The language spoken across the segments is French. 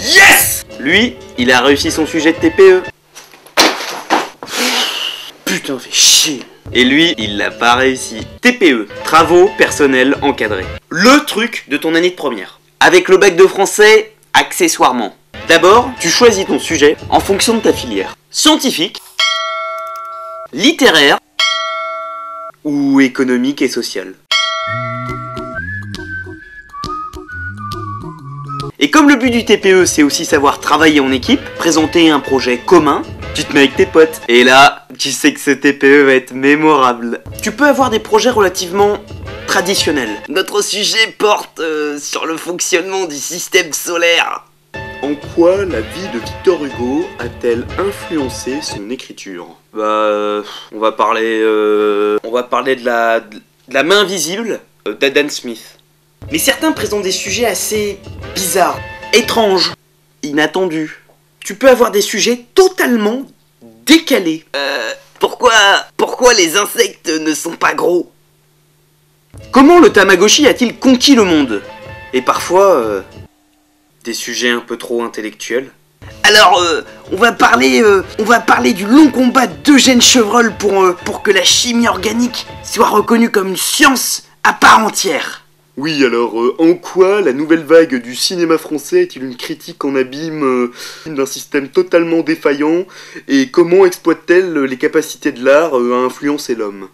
Yes! Lui, il a réussi son sujet de TPE. Putain, fait chier. Et lui, il l'a pas réussi. TPE, travaux personnels encadrés. Le truc de ton année de première. Avec le bac de français, accessoirement. D'abord, tu choisis ton sujet en fonction de ta filière. Scientifique, littéraire ou économique et social. Et comme le but du TPE, c'est aussi savoir travailler en équipe, présenter un projet commun, tu te mets avec tes potes. Et là, tu sais que ce TPE va être mémorable. Tu peux avoir des projets relativement traditionnels. Notre sujet porte sur le fonctionnement du système solaire. En quoi la vie de Victor Hugo a-t-elle influencé son écriture? On va parler de la main invisible d'Adam Smith. Mais certains présentent des sujets assez bizarres, étranges, inattendus. Tu peux avoir des sujets totalement décalés. Pourquoi les insectes ne sont pas gros? Comment le Tamagotchi a-t-il conquis le monde? Et parfois, des sujets un peu trop intellectuels. Alors, on va parler du long combat d'Eugène Chevreul pour que la chimie organique soit reconnue comme une science à part entière. Oui, alors, en quoi la nouvelle vague du cinéma français est-il une critique en abîme d'un système totalement défaillant? Et comment exploite-t-elle les capacités de l'art à influencer l'homme?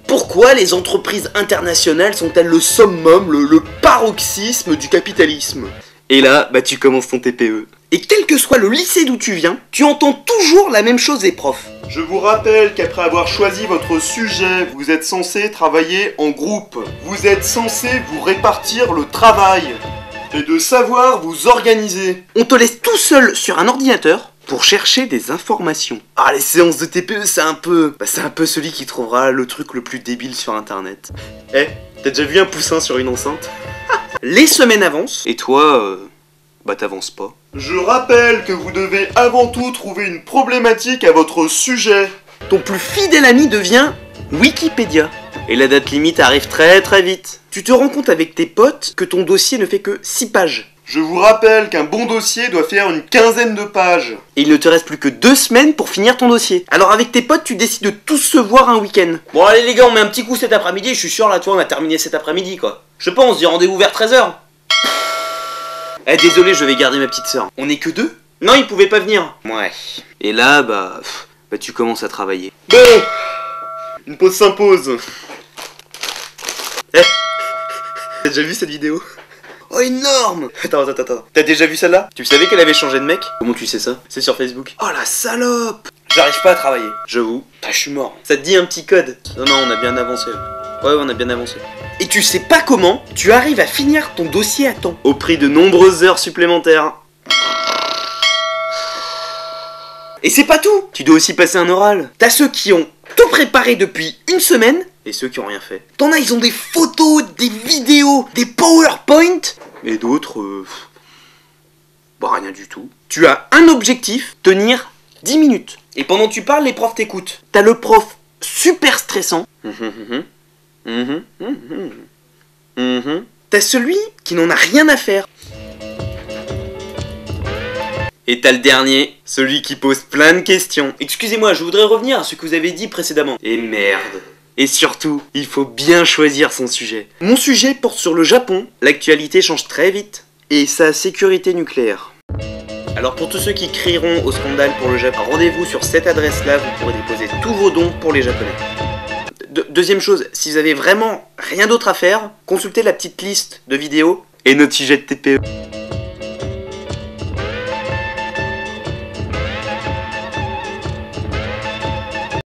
Pourquoi les entreprises internationales sont-elles le summum, le paroxysme du capitalisme? Et là, tu commences ton TPE. Et quel que soit le lycée d'où tu viens, tu entends toujours la même chose des profs. Je vous rappelle qu'après avoir choisi votre sujet, vous êtes censé travailler en groupe. Vous êtes censé vous répartir le travail. Et de savoir vous organiser. On te laisse tout seul sur un ordinateur pour chercher des informations. Ah, les séances de TPE, c'est un peu celui qui trouvera le truc le plus débile sur internet. T'as déjà vu un poussin sur une enceinte? Les semaines avancent, et toi, t'avances pas. Je rappelle que vous devez avant tout trouver une problématique à votre sujet. Ton plus fidèle ami devient Wikipédia. Et la date limite arrive très très vite. Tu te rends compte avec tes potes que ton dossier ne fait que 6 pages. Je vous rappelle qu'un bon dossier doit faire une 15aine de pages. Et il ne te reste plus que 2 semaines pour finir ton dossier. Alors avec tes potes, tu décides de tous se voir un week-end. Bon allez les gars, on met un petit coup cet après-midi, je suis sûr là, tu vois, on a terminé cet après-midi quoi. Je sais pas, on se dit rendez-vous vers 13h. Désolé, je vais garder ma petite sœur. On est que 2? Non, il pouvait pas venir. Ouais. Et là, tu commences à travailler. Bon, une pause s'impose. T'as déjà vu cette vidéo? Oh, énorme! Attends. T'as déjà vu celle-là? Tu savais qu'elle avait changé de mec? Comment tu sais ça? C'est sur Facebook. Oh la salope! J'arrive pas à travailler. J'avoue. Je suis mort. Ça te dit un petit code? Non, on a bien avancé. Ouais, on a bien avancé. Et tu sais pas comment tu arrives à finir ton dossier à temps. Au prix de nombreuses heures supplémentaires. Et c'est pas tout! Tu dois aussi passer un oral. T'as ceux qui ont tout préparé depuis une semaine, et ceux qui ont rien fait. T'en as, ils ont des photos, des vidéos, des PowerPoint. Et d'autres, rien du tout. Tu as un objectif, tenir 10 minutes. Et pendant que tu parles, les profs t'écoutent. T'as le prof super stressant. T'as celui qui n'en a rien à faire. Et t'as le dernier, celui qui pose plein de questions. Excusez-moi, je voudrais revenir à ce que vous avez dit précédemment. Et merde. Et surtout, il faut bien choisir son sujet. Mon sujet porte sur le Japon. L'actualité change très vite. Et sa sécurité nucléaire. Alors pour tous ceux qui crieront au scandale pour le Japon, rendez-vous sur cette adresse-là, vous pourrez déposer tous vos dons pour les Japonais. Deuxième chose, si vous avez vraiment rien d'autre à faire, consultez la petite liste de vidéos et notre sujet de TPE.